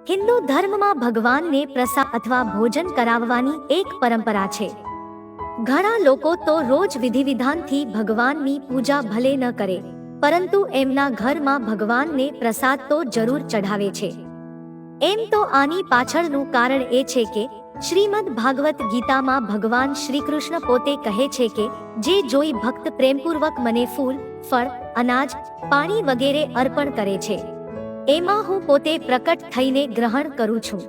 હિન્દુ ધર્મમાં ભગવાનને પ્રસાદ અથવા ભોજન કરાવવાની એક પરંપરા છે. ઘણા લોકો તો રોજ વિધિવિધાનથી ભગવાનની પૂજા ભલે ન કરે, પરંતુ એમના ઘરમાં ભગવાનને પ્રસાદ તો જરૂર ચઢાવે છે. એમ તો આની પાછળનું કારણ એ છે કે શ્રીમદ ભાગવત ગીતામાં ભગવાન શ્રીકૃષ્ણ પોતે કહે છે કે જે જોઈ ભક્ત પ્રેમપૂર્વક મને ફૂલ, ફળ, અનાજ, પાણી વગેરે અર્પણ કરે છે, એમાં હું પોતે પ્રકટ થઈને ગ્રહણ કરું છું.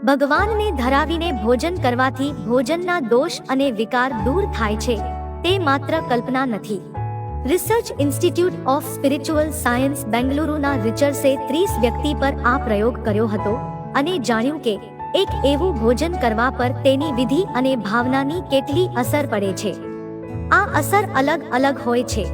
ભગવાનને ધરાવીને ભોજન કરવાથી ભોજનના દોષ અને વિકાર દૂર થાય છે, તે માત્ર કલ્પના નથી. Research institute of spiritual science બેંગલુરુના રિસર્ચર્સે 30 વ્યક્તિ પર આ પ્રયોગ કર્યો હતો અને જાણ્યું કે એક એવું ભોજન કરવા પર તેની વિધિ અને ભાવનાની કેટલી અસર પડે છે. આ અસર અલગ અલગ હોય છે.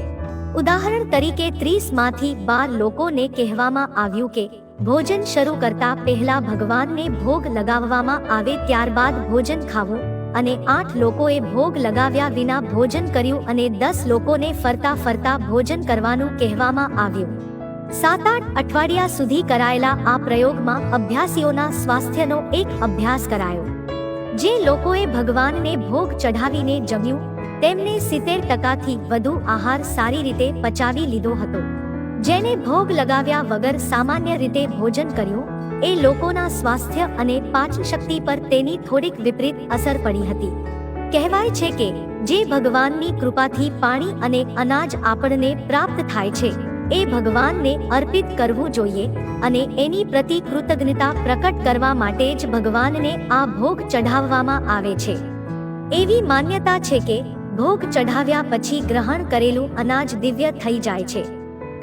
ઉદાહરણ તરીકે 30 માંથી 12 લોકોને કહેવામાં આવ્યું કે ભોજન શરૂ કરતા પહેલા ભગવાનને ભોગ લગાવવામાં આવે ત્યારબાદ ભોજન ખાવું, અને 8 લોકોએ ભોગ લગાવ્યા વિના ભોજન કર્યું અને 10 લોકોને ફરતા ફરતા ભોજન કરવાનું કહેવામાં આવ્યું. 7-8 અઠવાડિયા સુધી કરાયેલા આ પ્રયોગમાં અભ્યાસીઓના સ્વાસ્થ્યનો એક અભ્યાસ કરાયો. જે લોકોએ ભગવાનને ભોગ ચઢાવીને જમ્યું તેમને 70% વધુ આહાર સારી રીતે પચાવી લીધો હતો. જેને ભોગ લગાવ્યા વગર સામાન્ય રીતે ભોજન કર્યું, એ લોકોના સ્વાસ્થ્ય અને પાચન શક્તિ પર તેની થોડીક વિપરીત અસર પડી હતી. કહેવાય છે કે જે ભગવાનની કૃપાથી પાણી અને અનાજ આપણને પ્રાપ્ત થાય છે, એ ભગવાનને અર્પિત કરવું જોઈએ, અને એની પ્રતિ કૃતજ્ઞતા પ્રકટ કરવા માટે જ ભગવાનને આ ભોગ ચઢાવવામાં આવે છે. એવી માન્યતા છે કે ભોગ ચઢાવ્યા પછી ગ્રહણ કરેલું અનાજ દિવ્ય થઈ જાય છે,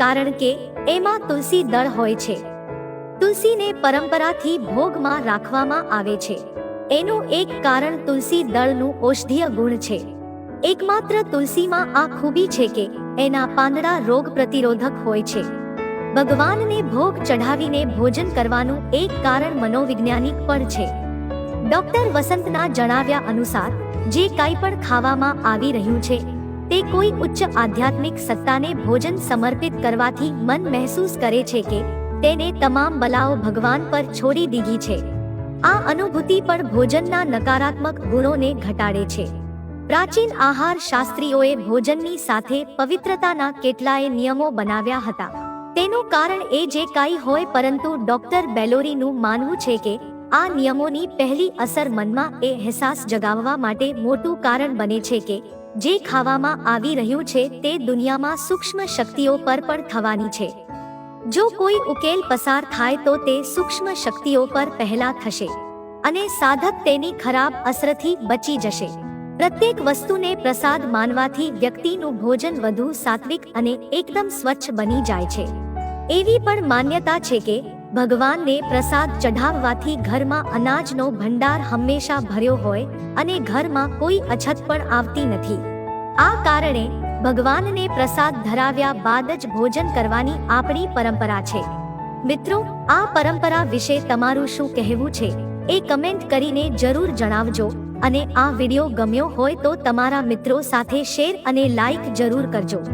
કારણ કે એમાં તુલસી દળ હોય છે. તુલસીને પરંપરાથી ભોગમાં રાખવામાં આવે છે. એનું એક કારણ તુલસી દળનું ઔષધીય ગુણ છે. એકમાત્ર તુલસીમાં આ ખૂબી છે કે એના પાંદડા રોગ પ્રતિરોધક હોય છે. ભગવાનને ભોગ ચઢાવીને ભોજન કરવાનું એક કારણ મનોવૈજ્ઞાનિક પણ છે. ડોક્ટર વસંતના જણાવ્યા અનુસાર જે કાંઈ પણ ખાવામાં આવી રહ્યું છે તે કોઈ ઉચ્ચ આધ્યાત્મિક સત્તાને ભોજન સમર્પિત કરવાથી મન મહેસૂસ કરે છે કે તેને તમામ બલાઓ ભગવાન પર છોડી દીધી છે. આ અનુભૂતિ પણ ભોજનના નકારાત્મક ગુણોને ઘટાડે છે. પ્રાચીન આહાર શાસ્ત્રીઓએ ભોજનની સાથે પવિત્રતાના કેટલાય નિયમો બનાવ્યા હતા. તેનું કારણ એ જે કાંઈ હોય, પરંતુ ડોક્ટર બેલોરીનું માનવું છે કે આ નિયમોની પહેલી અસર મનમાં એ અહેસાસ જગાવવા માટે મોટું કારણ બને છે કે જે ખાવામાં આવી રહ્યું છે તે દુનિયામાં સૂક્ષ્મ શક્તિઓ પર પણ થવાની છે. જો કોઈ ઉકેલ પસાર થાય તો તે સૂક્ષ્મ શક્તિઓ પર પહેલા થશે, અને સાધક તેની ખરાબ અસરથી બચી જશે. પ્રત્યેક વસ્તુને પ્રસાદ માનવાથી વ્યક્તિનું ભોજન વધુ સાત્વિક અને એકદમ સ્વચ્છ બની જાય છે. એવી પણ માન્યતા છે કે ભગવાનને પ્રસાદ ચઢાવવાથી ઘરમાં અનાજનો ભંડાર હંમેશા ભર્યો હોય અને ઘરમાં કોઈ અછત પણ આવતી નથી. આ કારણે ભગવાનને પ્રસાદ ધરાવ્યા બાદ જ ભોજન કરવાની આપણી પરંપરા છે. મિત્રો, આ પરંપરા વિશે તમારું શું કહેવું છે એ કમેન્ટ કરીને જરૂર જણાવજો, અને આ વિડિયો ગમ્યો હોય તો તમારા મિત્રો સાથે શેર અને લાઈક જરૂર કરજો.